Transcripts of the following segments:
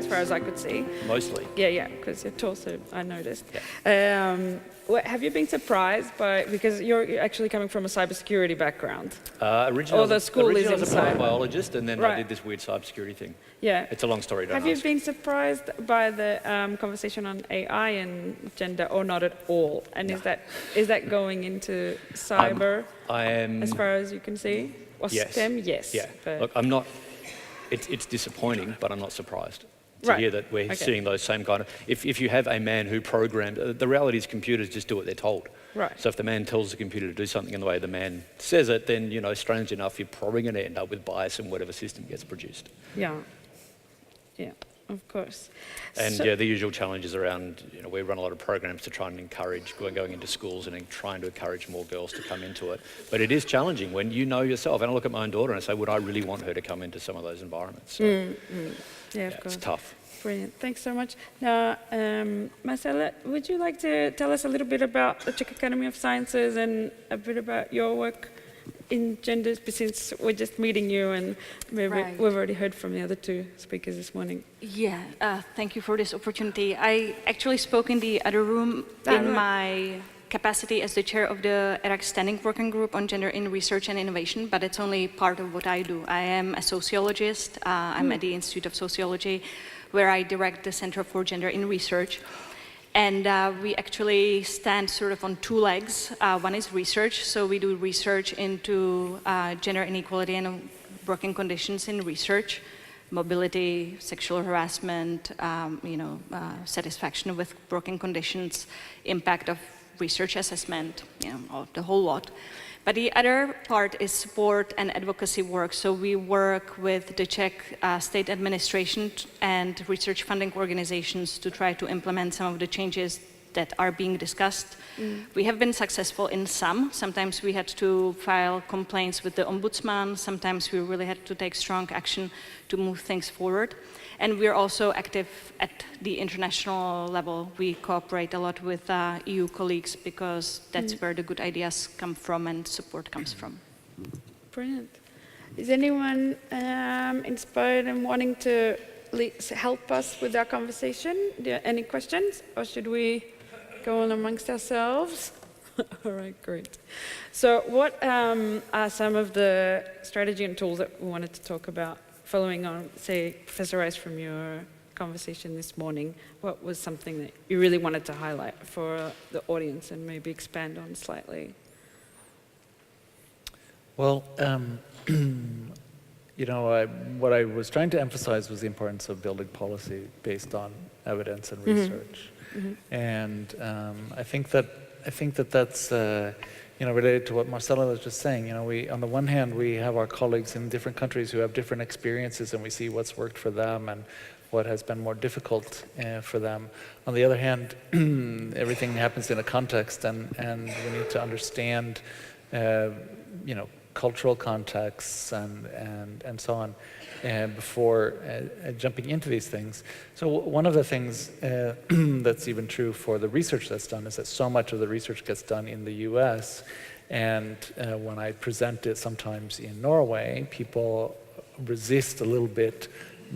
as far as I could see. Mostly. Yeah, because your torso, I noticed. Yeah. Have you been surprised by, because you're actually coming from a cybersecurity background? Originally, the school is I was a inside. biologist, and then I did this weird cybersecurity thing. Yeah. It's a long story, don't Have you ask. been surprised by the conversation on AI and gender, or not at all? And No. is that going into cyber I am. as far as you can see? Or Yes. STEM, yes. Yeah. But Look, I'm not. It's disappointing, but I'm not surprised to Right. hear that we're seeing those same kind of. If you have a man who programmed, the reality is computers just do what they're told. Right. So if the man tells the computer to do something in the way the man says it, then strangely enough, you're probably going to end up with bias in whatever system gets produced. Yeah, of course. And So- the usual challenges around, we run a lot of programs to try and encourage going into schools and trying to encourage more girls to come into it. But it is challenging when you know yourself. And I look at my own daughter and I say, would I really want her to come into some of those environments? So, Yeah, of course. it's tough. Brilliant. Thanks so much. Now, Marcela, would you like to tell us a little bit about the Czech Academy of Sciences and a bit about your work in genders, since we're just meeting you and Right. we've already heard from the other two speakers this morning. Yeah, thank you for this opportunity. I actually spoke in the other room in my capacity as the chair of the ERAC Standing Working Group on Gender in Research and Innovation, but it's only part of what I do. I am a sociologist. I'm at the Institute of Sociology, where I direct the Center for Gender in Research. And we actually stand sort of on two legs. One is research, so we do research into gender inequality and working conditions in research, mobility, sexual harassment, satisfaction with working conditions, impact of research assessment, the whole lot. But the other part is support and advocacy work. So we work with the Czech state administration and research funding organizations to try to implement some of the changes that are being discussed. We have been successful in some. Sometimes we had to file complaints with the ombudsman. Sometimes we really had to take strong action to move things forward. And we're also active at the international level. We cooperate a lot with EU colleagues because that's where the good ideas come from and support comes from. Brilliant. Is anyone inspired and wanting to help us with our conversation? Any questions, or should we go on amongst ourselves? All right, great. So what are some of the strategy and tools that we wanted to talk about? Following on, say, Professor Rice, from your conversation this morning, what was something that you really wanted to highlight for the audience and maybe expand on slightly? Well, what I was trying to emphasize was the importance of building policy based on evidence and research. And I think that that's related to what Marcela was just saying. On the one hand, we have our colleagues in different countries who have different experiences, and we see what's worked for them and what has been more difficult for them. On the other hand, everything happens in a context, and we need to understand, cultural contexts and so on before jumping into these things. So one of the things that's even true for the research that's done is that so much of the research gets done in the US, and when I present it sometimes in Norway, people resist a little bit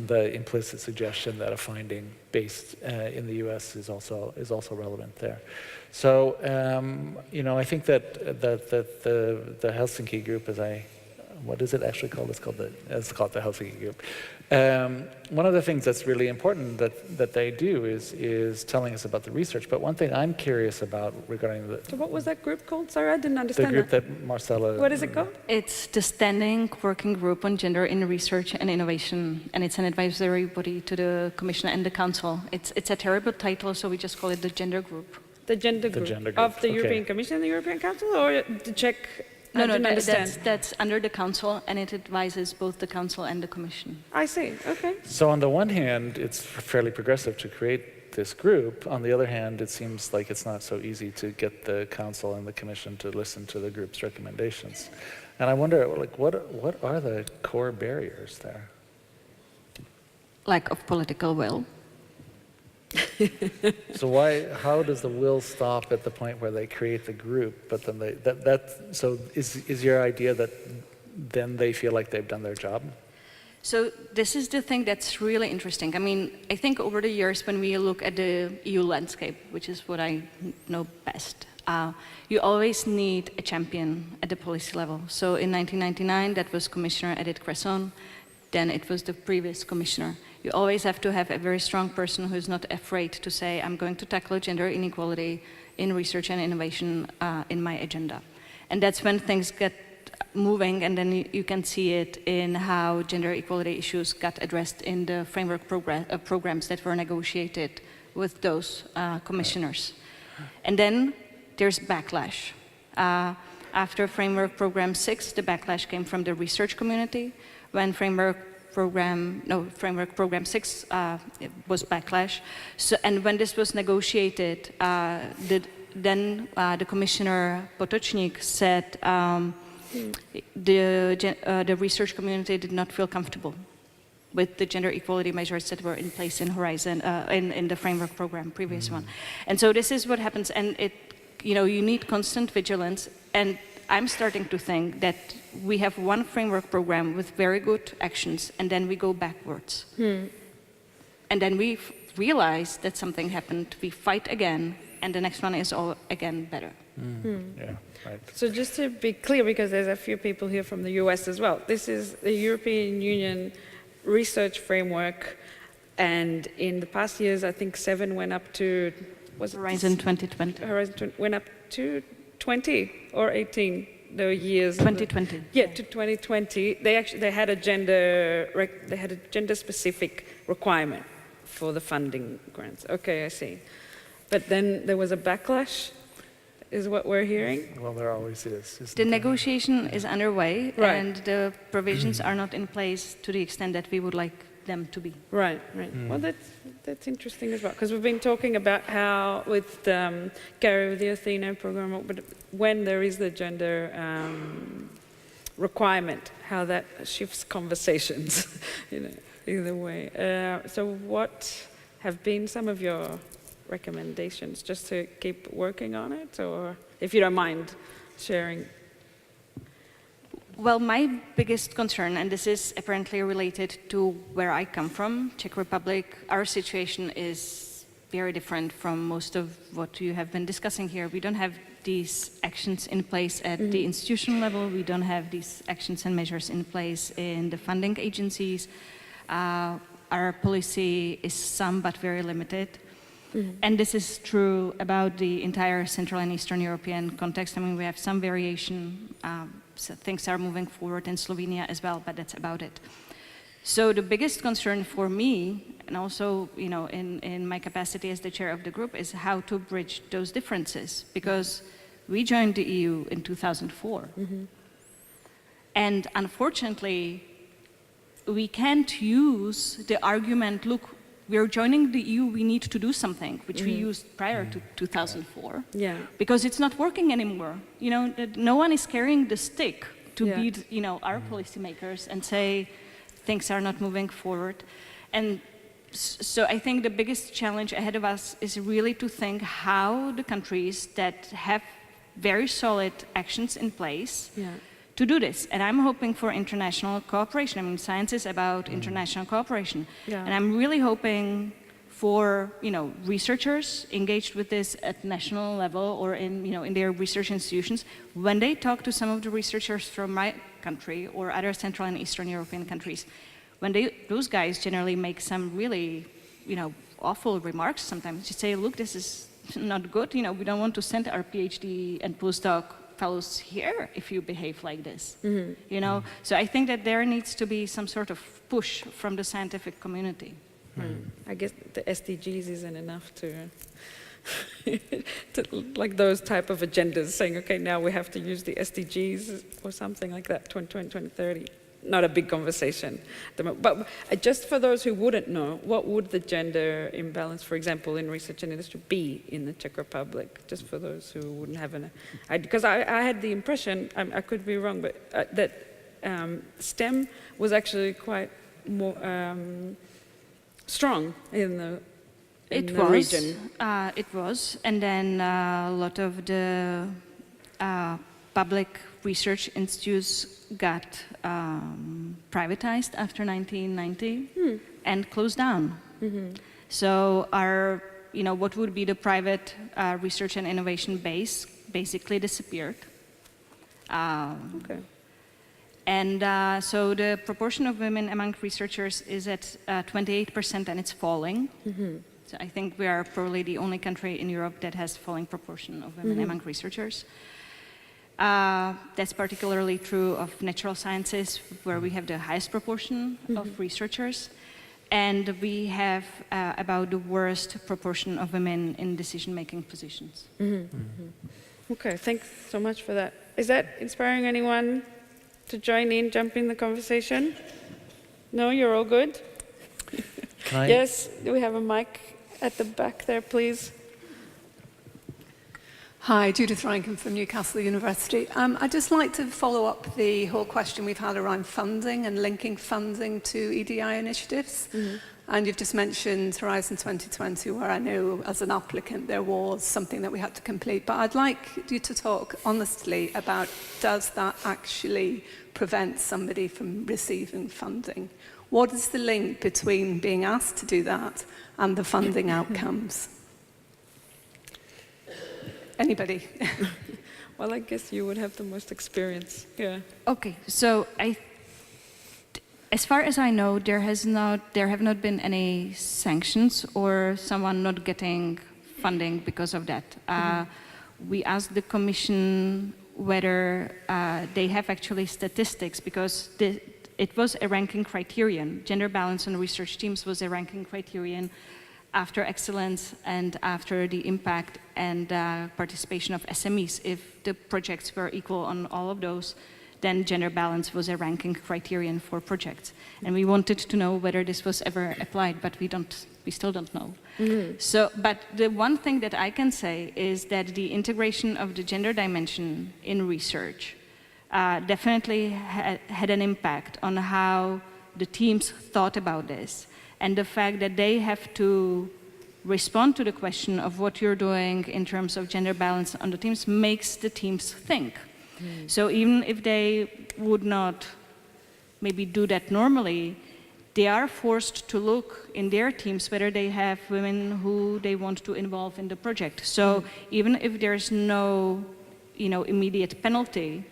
the implicit suggestion that a finding based in the US is also relevant there. So I think that the Helsinki group, what is it actually called? It's called the Helsinki group. One of the things that's really important that they do is telling us about the research. But one thing I'm curious about regarding the... So what was that group called? Sorry, I didn't understand the group that Marcela... What is it called? It's the Standing Working Group on Gender in Research and Innovation, and it's an advisory body to the Commission and the Council. It's a terrible title, so we just call it the Gender Group. The gender group of the European Commission, the European Council, or the Czech? No, that's under the Council, and it advises both the Council and the Commission. I see, okay. So on the one hand, it's fairly progressive to create this group. On the other hand, it seems like it's not so easy to get the Council and the Commission to listen to the group's recommendations. And I wonder, what are the core barriers there? Lack of political will. So how does the will stop at the point where they create the group, but then so is your idea that then they feel like they've done their job? So this is the thing that's really interesting. I mean, I think over the years when we look at the EU landscape, which is what I know best, you always need a champion at the policy level. So in 1999, that was Commissioner Edith Cresson. Then it was the previous commissioner. You always have to have a very strong person who's not afraid to say, I'm going to tackle gender inequality in research and innovation in my agenda. And that's when things get moving, and then you can see it in how gender equality issues got addressed in the framework programs that were negotiated with those commissioners. And then there's backlash. After Framework Program 6, the backlash came from the research community. When Framework Program 6 it was backlash. So, and when this was negotiated, then the Commissioner Potočnik said the research community did not feel comfortable with the gender equality measures that were in place in Horizon, in the framework program, previous one. And so this is what happens, and you need constant vigilance, and I'm starting to think that we have one framework program with very good actions, and then we go backwards. And then we realize that something happened, we fight again, and the next one is all again better. Yeah, right. So just to be clear, because there's a few people here from the US as well, this is the European Union research framework, and in the past years, I think 7 went up to, was it Horizon 2020. Horizon went up to 20 or 18, the years. 2020. Yeah, to 2020. They had a gender specific requirement for the funding grants. Okay, I see. But then there was a backlash, is what we're hearing. Well, there always is. The negotiation is underway, Right. and the provisions are not in place to the extent that we would like them to be. Right. Well, that's interesting as well, because we've been talking about how with Gary with the Athena program, but when there is the gender requirement, how that shifts conversations, either way. So what have been some of your recommendations, just to keep working on it, or if you don't mind sharing? Well, my biggest concern, and this is apparently related to where I come from, Czech Republic, our situation is very different from most of what you have been discussing here. We don't have these actions in place at the institutional level. We don't have these actions and measures in place in the funding agencies. Our policy is some but very limited. And this is true about the entire Central and Eastern European context. I mean, we have some variation. So things are moving forward in Slovenia as well, but that's about it. So the biggest concern for me, and also, in my capacity as the chair of the group, is how to bridge those differences, because we joined the EU in 2004. And unfortunately, we can't use the argument, look, we're joining the EU, we need to do something, which we used prior to 2004. Yeah. Because it's not working anymore. No one is carrying the stick to beat, our policymakers and say things are not moving forward. And so I think the biggest challenge ahead of us is really to think how the countries that have very solid actions in place to do this. And I'm hoping for international cooperation. I mean, science is about international cooperation. And I'm really hoping for, researchers engaged with this at national level or in their research institutions, when they talk to some of the researchers from my country or other Central and Eastern European countries, when those guys generally make some really, awful remarks sometimes, you say, look, this is not good, we don't want to send our PhD and postdoc fellows here if you behave like this, So I think that there needs to be some sort of push from the scientific community. I guess the SDGs isn't enough to like those type of agendas, saying, okay, now we have to use the SDGs or something like that, 2020, 2030. Not a big conversation. But just for those who wouldn't know, what would the gender imbalance, for example, in research and industry be in the Czech Republic? Just for those who wouldn't have because I had the impression, I could be wrong, but that STEM was actually quite more strong in the region. It was, and then a lot of the public research institutes got privatized after 1990 and closed down. So our, what would be the private research and innovation base basically disappeared. Okay. And so the proportion of women among researchers is at 28% and it's falling. So I think we are probably the only country in Europe that has falling proportion of women among researchers. That's particularly true of natural sciences, where we have the highest proportion of researchers. And we have about the worst proportion of women in decision-making positions. Okay, thanks so much for that. Is that inspiring anyone to join in, jump in the conversation? No, you're all good? Can I? Yes, do we have a mic at the back there, please? Hi, Judith Rankin from Newcastle University. I'd just like to follow up the whole question we've had around funding and linking funding to EDI initiatives. And you've just mentioned Horizon 2020, where I know as an applicant there was something that we had to complete. But I'd like you to talk honestly about, does that actually prevent somebody from receiving funding? What is the link between being asked to do that and the funding outcomes? Anybody? Well, I guess you would have the most experience. Yeah. Okay, so as far as I know, there have not been any sanctions or someone not getting funding because of that. We asked the Commission whether they have actually statistics, because it was a ranking criterion. Gender balance on research teams was a ranking criterion after excellence and after the impact and participation of SMEs. If the projects were equal on all of those, then gender balance was a ranking criterion for projects. And we wanted to know whether this was ever applied, but we still don't know. So, but the one thing that I can say is that the integration of the gender dimension in research definitely had an impact on how the teams thought about this. And the fact that they have to respond to the question of what you're doing in terms of gender balance on the teams makes the teams think. So even if they would not maybe do that normally, they are forced to look in their teams whether they have women who they want to involve in the project. So even if there's no, immediate penalty,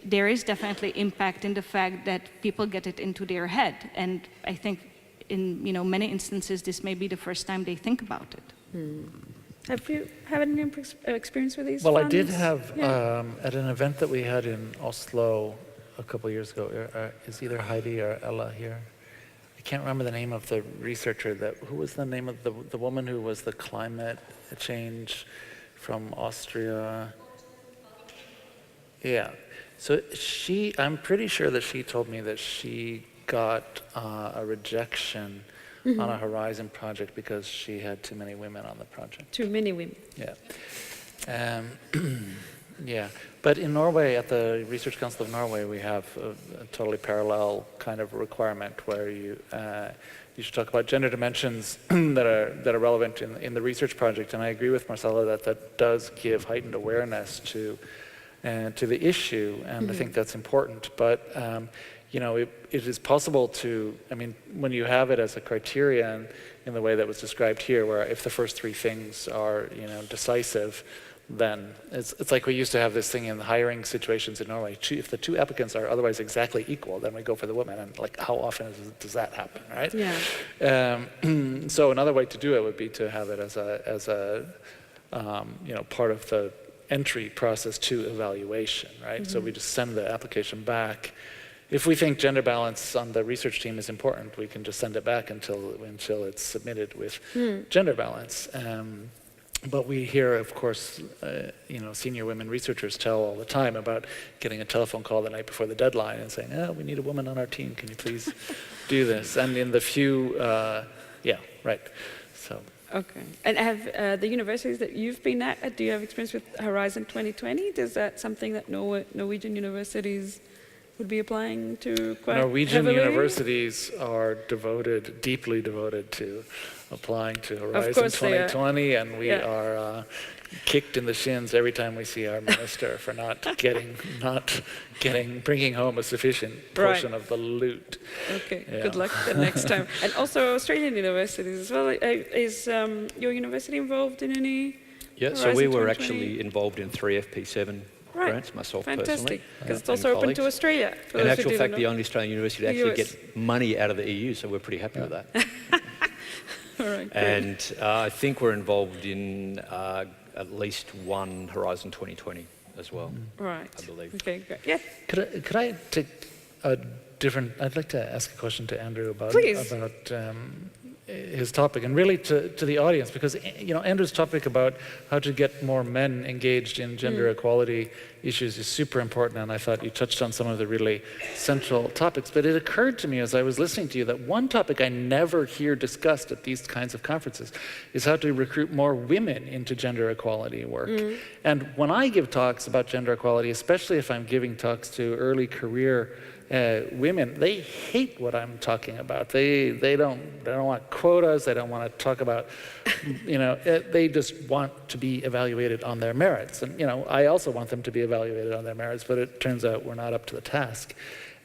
there is definitely impact in the fact that people get it into their head. And I think in many instances, this may be the first time they think about it. Have you had any experience with these Well, funds? I did have, at an event that we had in Oslo a couple of years ago, is either Heidi or Ella here? I can't remember the name of the researcher. Who was the name of the woman who was the climate change from Austria? Yeah. So I'm pretty sure that she told me that she got a rejection on a Horizon project because she had too many women on the project. Too many women. Yeah. Yeah. But in Norway, at the Research Council of Norway, we have a totally parallel kind of requirement where you should talk about gender dimensions that are relevant in the research project. And I agree with Marcela that does give heightened awareness to the issue, and I think that's important. But it is possible to, when you have it as a criterion in the way that was described here, where if the first three things are, decisive, then it's like we used to have this thing in the hiring situations in Norway. If the two applicants are otherwise exactly equal, then we go for the woman. And how often does that happen, right? Yeah. So another way to do it would be to have it as a part of the entry process to evaluation, right? So we just send the application back. If we think gender balance on the research team is important, we can just send it back until it's submitted with gender balance. But we hear, of course, senior women researchers tell all the time about getting a telephone call the night before the deadline and saying, we need a woman on our team, can you please do this? And in the few, right, so. Okay. And have the universities that you've been at, do you have experience with Horizon 2020? Is that something that Norwegian universities would be applying to quite Norwegian heavily. universities are deeply devoted to applying to Horizon course they are. 2020, and we Yeah. are kicked in the shins every time we see our minister for not bringing home a sufficient portion Right. of the loot. Okay, Yeah. good luck the next time. And also Australian universities as well. Is your university involved in any? Yeah, so Horizon we were 2020? actually involved in 3 FP7 Right. grants, myself Fantastic, personally. because it's and also open to colleagues. Australia. for In those who actual didn't fact, know. the only Australian university to The actually US. get money out of the EU, so we're pretty happy with that. All right, great. And I think we're involved in at least one Horizon 2020 as well, Right. I believe. Okay, great. Yeah, Could I take a different? I'd like to ask a question to Andrew about Please. his topic, and really to the audience, because Andrew's topic about how to get more men engaged in gender equality issues is super important, and I thought you touched on some of the really central topics. But it occurred to me as I was listening to you that one topic I never hear discussed at these kinds of conferences is how to recruit more women into gender equality work. And when I give talks about gender equality, especially if I'm giving talks to early career women, they hate what I'm talking about. They don't want quotas. They don't want to talk about, they just want to be evaluated on their merits. And I also want them to be evaluated on their merits, but it turns out we're not up to the task.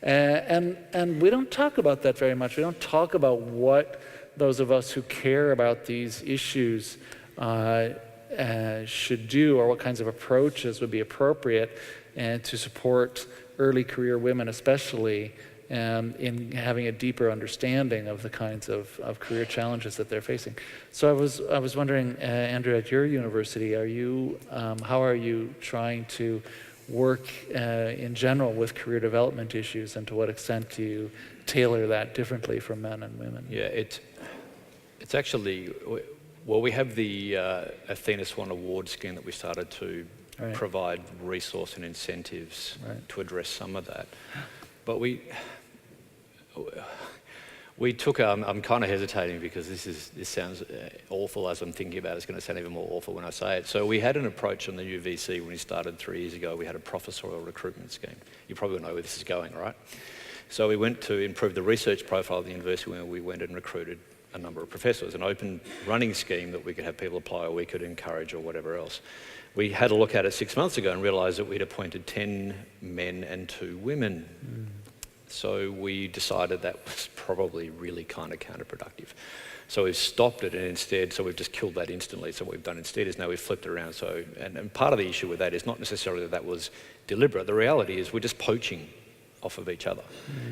And we don't talk about that very much. We don't talk about what those of us who care about these issues should do, or what kinds of approaches would be appropriate to support early career women especially in having a deeper understanding of the kinds of career challenges that they're facing. So I was wondering, Andrew, at your university, how are you trying to work in general with career development issues, and to what extent do you tailor that differently for men and women? Yeah, it's actually, well, we have the Athena Swan Award scheme that we started to provide resource and incentives to address some of that. But we took, I'm kind of hesitating because this sounds awful as I'm thinking about it. It's going to sound even more awful when I say it. So we had an approach on the UVC when we started 3 years ago. We had a professorial recruitment scheme. You probably know where this is going, right? So we went to improve the research profile of the university, where we went and recruited a number of professors, an open running scheme that we could have people apply, or we could encourage, or whatever else. We had a look at it 6 months ago and realised that we'd appointed 10 men and 2 women. So we decided that was probably really kind of counterproductive. So we've stopped it, and instead, so we've just killed that instantly. So what we've done instead is now we've flipped it around. So, and part of the issue with that is not necessarily that was deliberate. The reality is we're just poaching off of each other.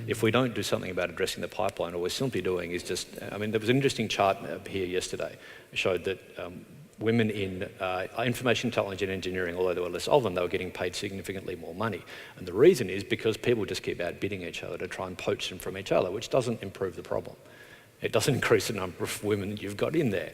If we don't do something about addressing the pipeline, all we're simply doing is just, there was an interesting chart here yesterday. It showed that women in information technology and engineering, although there were less of them, they were getting paid significantly more money. And the reason is because people just keep outbidding each other to try and poach them from each other, which doesn't improve the problem. It doesn't increase the number of women that you've got in there.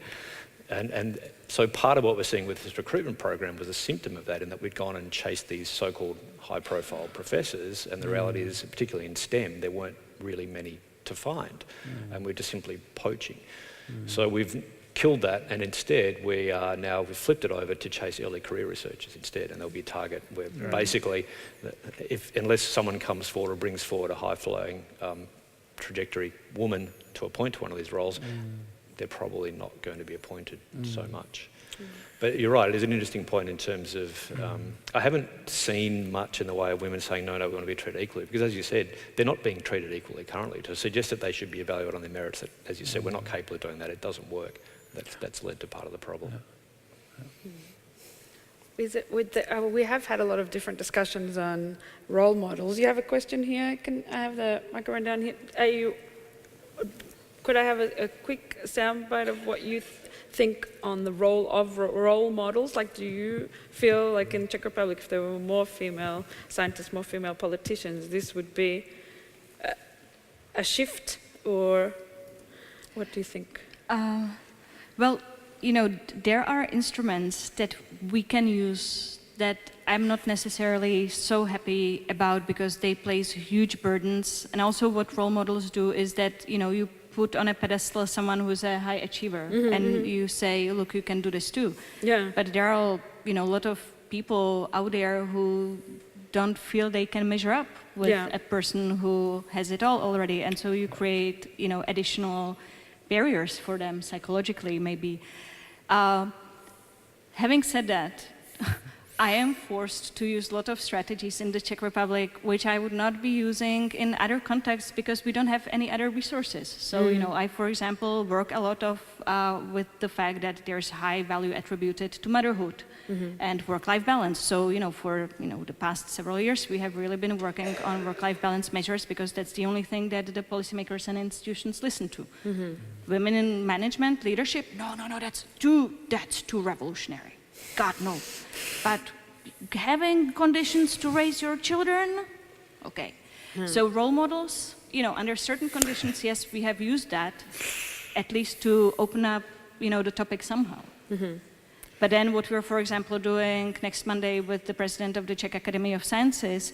And so part of what we're seeing with this recruitment program was a symptom of that, in that we'd gone and chased these so-called high-profile professors, and the reality is, particularly in STEM, there weren't really many to find, and we're just simply poaching. So we've killed that, and instead we've flipped it over to chase early career researchers instead, and there'll be a target where basically, unless someone comes forward or brings forward a high-flowing trajectory woman to appoint to one of these roles, they're probably not going to be appointed so much. But you're right, it is an interesting point in terms of, I haven't seen much in the way of women saying, no, we want to be treated equally, because as you said, they're not being treated equally currently. To suggest that they should be evaluated on their merits, that, as you said, we're not capable of doing that, it doesn't work. That's led to part of the problem. Is it with we have had a lot of different discussions on role models. You have a question here? Can I have the microphone down here? Could I have a quick soundbite of what you think on the role of role models? Like, do you feel like in Czech Republic, if there were more female scientists, more female politicians, this would be a shift, or what do you think? Well, there are instruments that we can use that I'm not necessarily so happy about, because they place huge burdens. And also what role models do is that, you put on a pedestal someone who's a high achiever, and you say, look, you can do this too. Yeah. But there are, a lot of people out there who don't feel they can measure up with a person who has it all already. And so you create, additional barriers for them psychologically, maybe. Having said that, I am forced to use a lot of strategies in the Czech Republic, which I would not be using in other contexts because we don't have any other resources. So, I, for example, work a lot with the fact that there's high value attributed to motherhood and work-life balance. So, for the past several years, we have really been working on work-life balance measures because that's the only thing that the policymakers and institutions listen to. Women in management, leadership, no, that's too revolutionary. God, no. But having conditions to raise your children, okay. So role models, under certain conditions, yes, we have used that, at least to open up, the topic somehow. But then what we're, for example, doing next Monday with the president of the Czech Academy of Sciences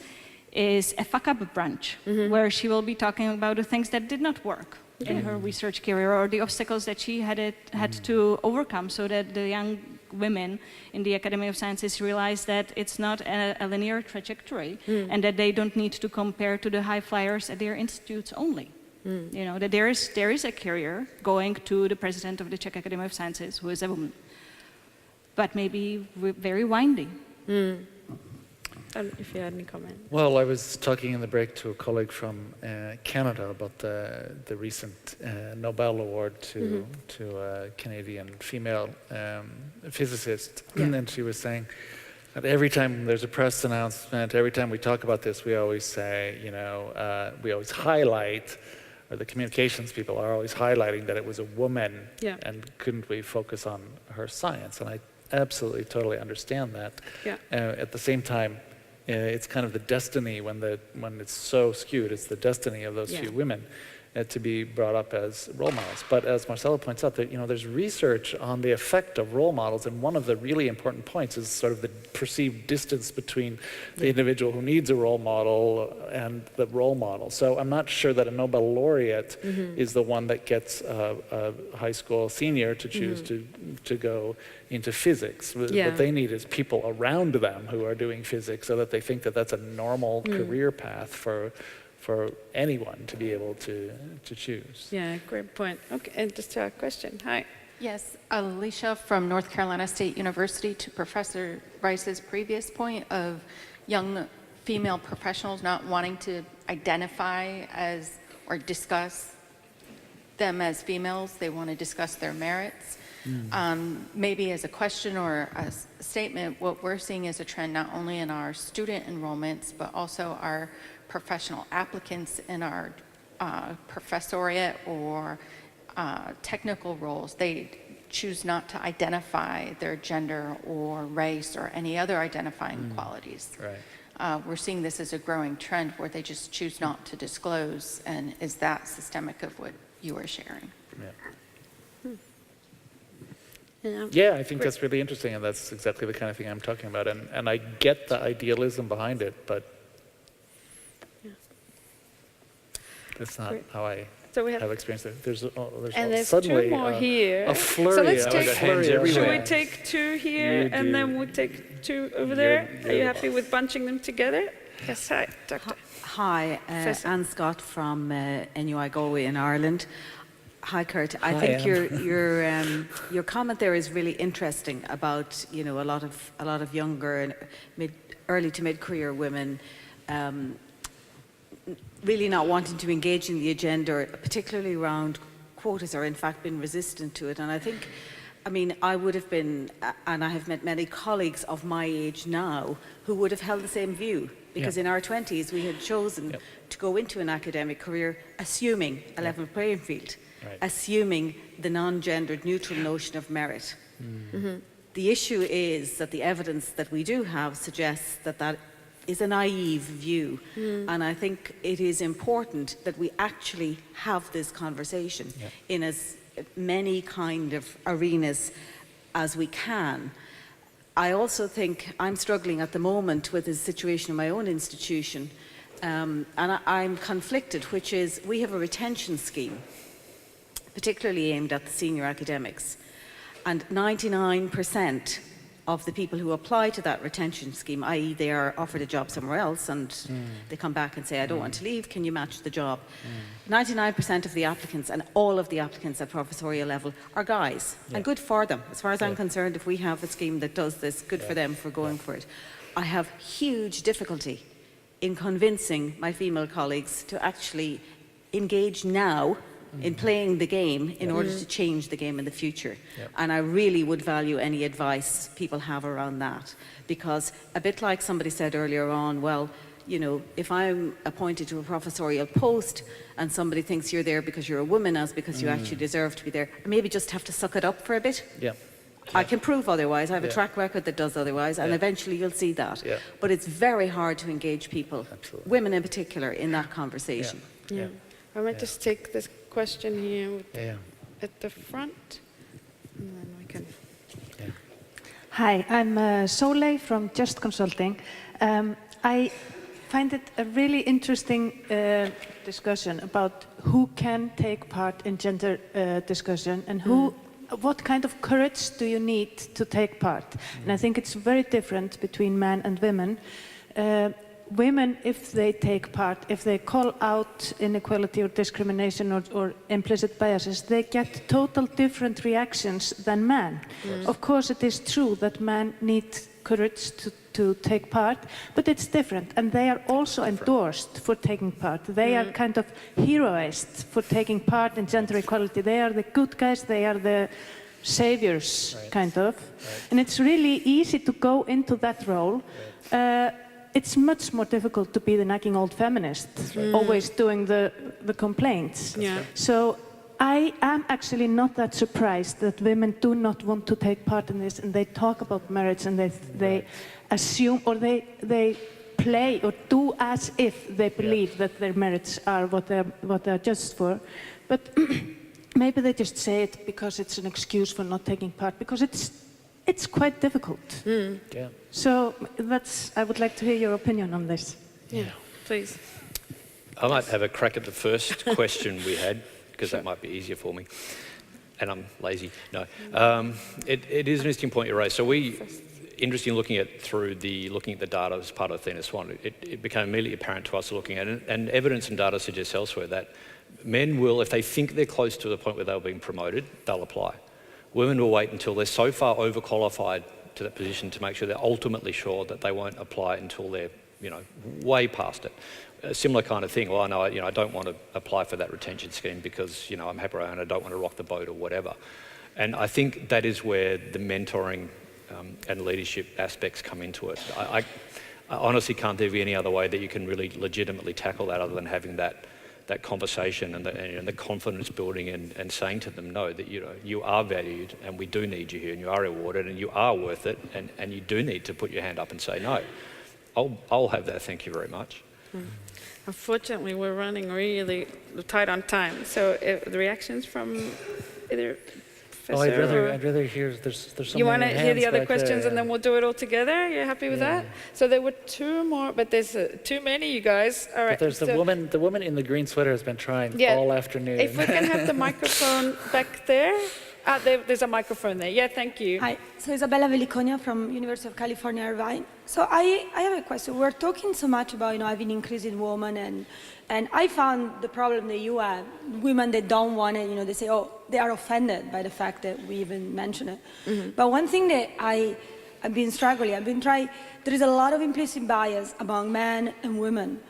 is a fuck-up brunch, where she will be talking about the things that did not work in her research career or the obstacles that she had to overcome so that the young women in the Academy of Sciences realize that it's not a linear trajectory and that they don't need to compare to the high flyers at their institutes only. That there is a career going to the president of the Czech Academy of Sciences who is a woman, but maybe very windy. If you had any comment. Well, I was talking in the break to a colleague from Canada about the recent Nobel Award to a Canadian female physicist, and she was saying that every time there's a press announcement, every time we talk about this, we always say, we always highlight, or the communications people are always highlighting that it was a woman, and couldn't we focus on her science? And I absolutely, totally understand that. At the same time, it's kind of the destiny when it's so skewed. It's the destiny of those few women to be brought up as role models. But as Marcela points out, that there's research on the effect of role models, and one of the really important points is sort of the perceived distance between the individual who needs a role model and the role model. So I'm not sure that a Nobel laureate is the one that gets a high school senior to choose to go into physics. What they need is people around them who are doing physics, so that they think that that's a normal career path for anyone to be able to choose. Yeah, great point. Okay, and just a question. Hi. Yes, Alicia from North Carolina State University. To Professor Rice's previous point of young female professionals not wanting to identify as or discuss them as females, they want to discuss their merits. Maybe as a question or a statement, what we're seeing is a trend not only in our student enrollments, but also our professional applicants in our professoriate or technical roles. They choose not to identify their gender or race or any other identifying qualities. Right. We're seeing this as a growing trend where they just choose not to disclose. And is that systemic of what you are sharing? Yeah, I think that's really interesting, and that's exactly the kind of thing I'm talking about. And I get the idealism behind it, but that's not how I have experienced it. There's suddenly two more here. A flurry. So let's take, should we take two here and then we take two over there? Are you happy with bunching them together? Yes, hi, Doctor. Hi, Anne Scott from NUI Galway in Ireland. Hi, Curt. I think your comment there is really interesting about a lot of younger and early to mid-career women really not wanting to engage in the agenda, particularly around quotas, or in fact been resistant to it. And I think, I would have been, and I have met many colleagues of my age now who would have held the same view, because in our 20s we had chosen to go into an academic career assuming a level playing field, assuming the non-gendered neutral notion of merit. The issue is that the evidence that we do have suggests that is a naive view, and I think it is important that we actually have this conversation in as many kind of arenas as we can. I also think I'm struggling at the moment with the situation in my own institution, and I'm conflicted, which is we have a retention scheme, particularly aimed at the senior academics, and 99% of the people who apply to that retention scheme, i.e. they are offered a job somewhere else and they come back and say, I don't want to leave, can you match the job? 99% of the applicants and all of the applicants at professorial level are guys, and good for them. As far as I'm concerned, if we have a scheme that does this, good for them for going for it. I have huge difficulty in convincing my female colleagues to actually engage now in playing the game in order to change the game in the future. And I really would value any advice people have around that, because a bit like somebody said earlier on, well, you know, if I'm appointed to a professorial post and somebody thinks you're there because you're a woman as because you actually deserve to be there, I maybe just have to suck it up for a bit. I can prove otherwise. I have a track record that does otherwise, and eventually you'll see that. But it's very hard to engage people, women in particular, in that conversation. I might just take this question here at the front, and then we can. Hi, I'm Solé from Just Consulting. I find it a really interesting discussion about who can take part in gender discussion and who. What kind of courage do you need to take part? And I think it's very different between men and women. Women, if they take part, if they call out inequality or discrimination or implicit biases, they get total different reactions than men. Of course, it is true that men need courage to take part, but it's different, and they are also endorsed for taking part. They are kind of heroized for taking part in gender equality. They are the good guys, they are the saviors, kind of. And it's really easy to go into that role. It's much more difficult to be the nagging old feminist, always doing the complaints. So I am actually not that surprised that women do not want to take part in this, and they talk about marriage, and they assume, or they play or do as if they believe that their merits are what they're judged for. But maybe they just say it because it's an excuse for not taking part, because it's quite difficult. So I would like to hear your opinion on this. Please. I might have a crack at the first question we had, because that might be easier for me. And I'm lazy. No. It is an interesting point you raised. So interesting looking at the data as part of Athena Swan, it became immediately apparent to us looking at it, and evidence and data suggests elsewhere that men will, if they think they're close to the point where they're being promoted, they'll apply. Women will wait until they're so far overqualified to that position to make sure they're ultimately sure that they won't apply until they're, way past it. A similar kind of thing. Well, I know, I don't want to apply for that retention scheme because, I'm happy and I don't want to rock the boat or whatever. And I think that is where the mentoring and leadership aspects come into it. I honestly can't think of any other way that you can really legitimately tackle that other than having that conversation and the confidence building and saying to them, no, that you are valued and we do need you here and you are rewarded and you are worth it and you do need to put your hand up and say, no, I'll have that, thank you very much. Unfortunately, we're running really tight on time. So the reactions from either Professor I'd rather hear, there's so you many want to hear the other questions there, and then we'll do it all together? You're happy with that? So there were two more, but there's too many, you guys. All right. But there's the woman in the green sweater has been trying all afternoon. If we can have the microphone back there. There's a microphone there. Yeah, thank you. Hi, so Isabella Veliconia from University of California, Irvine. So I have a question. We're talking so much about having increase in women, and I found the problem that you have, women that don't want it, they say, oh, they are offended by the fact that we even mention it. But one thing that I've been struggling, there is a lot of implicit bias among men and women,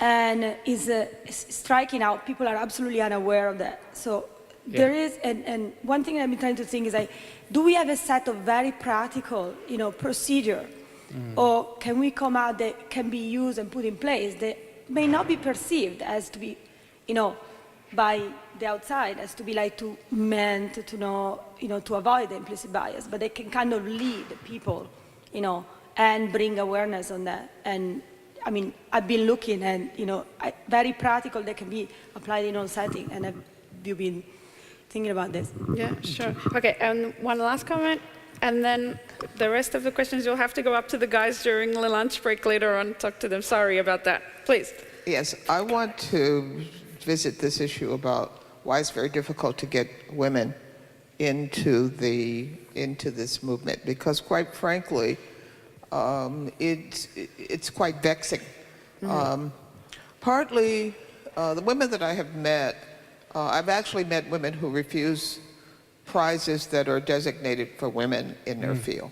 and is striking out. People are absolutely unaware of that. So. There is, and one thing I've been trying to think is do we have a set of very practical, procedure, or can we come out that can be used and put in place that may not be perceived as to be, by the outside as to be meant to know, to avoid the implicit bias, but they can kind of lead people, and bring awareness on that. And I mean, I've been looking and, very practical that can be applied in all settings, and have you been thinking about this? Yeah, sure. Okay, and one last comment, and then the rest of the questions you'll have to go up to the guys during the lunch break later on, talk to them. Sorry about that. Please. Yes, I want to visit this issue about why it's very difficult to get women into this movement, because quite frankly, it's quite vexing. Partly, the women that I have met, I've actually met women who refuse prizes that are designated for women in their field.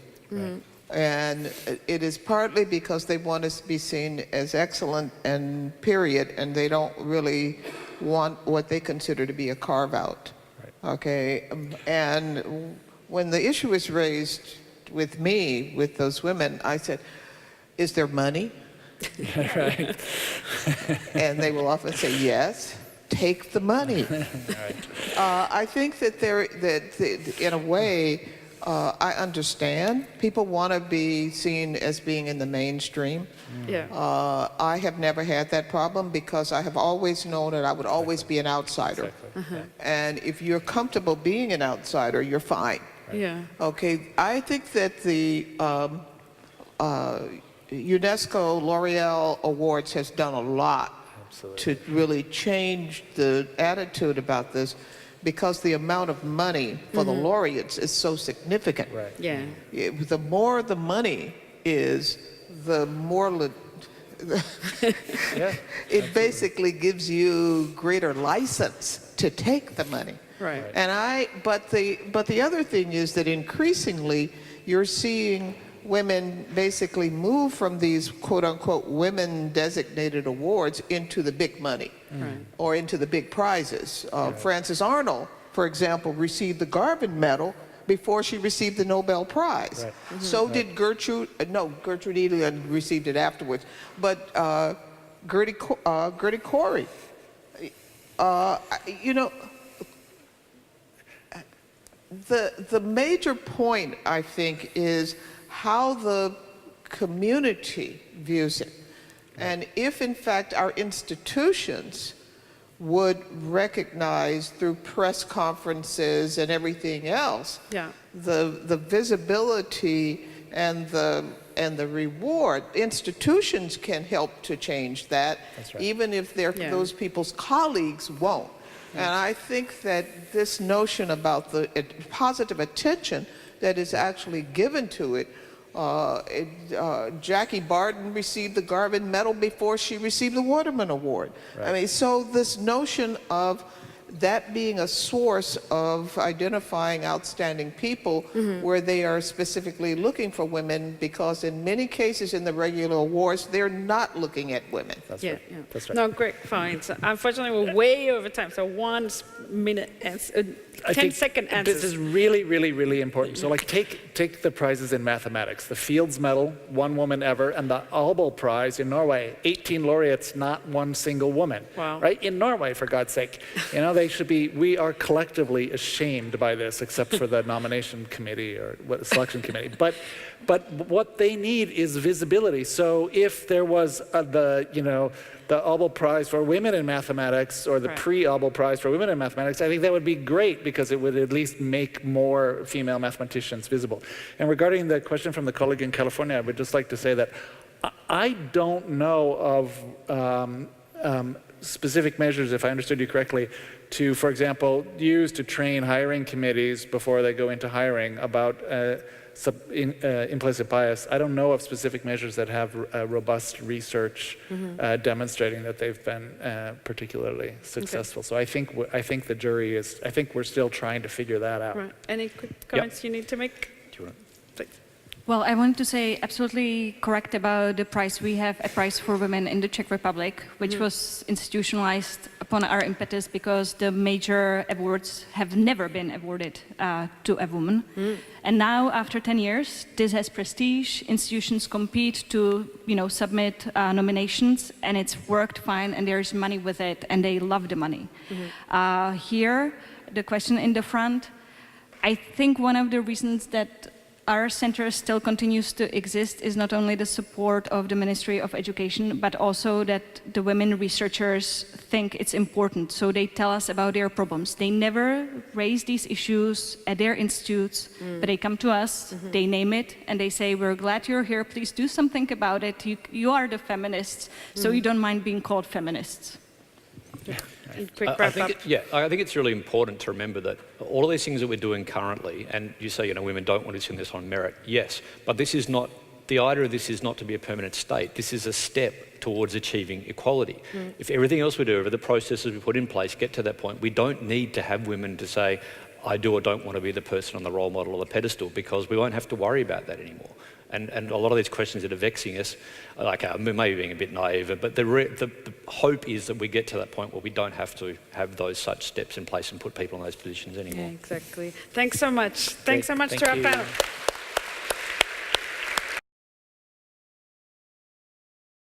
And it is partly because they want us to be seen as excellent and period, and they don't really want what they consider to be a carve-out. Okay, and when the issue was raised with me, with those women, I said, is there money? Right. And they will often say, yes, take the money. I think that in a way, I understand. People want to be seen as being in the mainstream. Yeah. I have never had that problem because I have always known that I would always be an outsider. And if you're comfortable being an outsider, you're fine. Yeah. Okay, I think that the UNESCO L'Oreal Awards has done a lot to really change the attitude about this, because the amount of money for the laureates is so significant. Right. Yeah. The more the money is, the more it basically gives you greater license to take the money. Right. And but the other thing is that increasingly you're seeing women basically move from these quote-unquote women-designated awards into the big money, or into the big prizes. Frances Arnold, for example, received the Garvin Medal before she received the Nobel Prize. So did Gertrude Edelin received it afterwards, but Gertie Corey. You know, the major point, I think, is how the community views it. And if, in fact, our institutions would recognize through press conferences and everything else, the visibility and the reward, institutions can help to change that, even if those people's colleagues won't. And I think that this notion about the positive attention that is actually given to it, Jackie Barton received the Garvin Medal before she received the Waterman Award. I mean, so this notion of that being a source of identifying outstanding people where they are specifically looking for women, because in many cases in the regular awards, they're not looking at women. That's right. That's right. No, great points. Unfortunately, we're way over time, so 1 minute answer, 10-second answers. This is really, really, really important. So like take the prizes in mathematics. The Fields Medal, 1 woman ever, and the Nobel Prize in Norway, 18 laureates, not 1 single woman. Wow. Right? In Norway, for God's sake. You know, we are collectively ashamed by this, except for the nomination committee or selection committee. But what they need is visibility. So if there was the Nobel Prize for women in mathematics, or the pre-Nobel Prize for women in mathematics, I think that would be great, because it would at least make more female mathematicians visible. And regarding the question from the colleague in California, I would just like to say that I don't know of specific measures, if I understood you correctly, to, for example, use to train hiring committees before they go into hiring about implicit bias. I don't know of specific measures that have robust research demonstrating that they've been particularly successful. So I think the jury is. I think we're still trying to figure that out. Right. Any quick comments you need to make? Please. Well, I wanted to say absolutely correct about the prize. We have a prize for women in the Czech Republic, which was institutionalized upon our impetus because the major awards have never been awarded to a woman. And now, after 10 years, this has prestige. Institutions compete to, submit nominations, and it's worked fine, and there's money with it, and they love the money. Here, the question in the front, I think one of the reasons that our center still continues to exist is not only the support of the Ministry of Education, but also that the women researchers think it's important. So they tell us about their problems. They never raise these issues at their institutes, but they come to us, they name it, and they say, we're glad you're here, please do something about it. You are the feminists, so you don't mind being called feminists. Yeah. and quick I wrap up. I think it's really important to remember that all of these things that we're doing currently, and you say, women don't want to send this on merit, yes, but this is not, the idea of this is not to be a permanent state. This is a step towards achieving equality. If everything else we do, over the processes we put in place, get to that point, we don't need to have women to say, I do or don't want to be the person on the role model or the pedestal, because we won't have to worry about that anymore. And a lot of these questions that are vexing us, like maybe being a bit naive, but the hope is that we get to that point where we don't have to have those such steps in place and put people in those positions anymore. Yeah, exactly. Thanks so much. Thanks so much to our panel.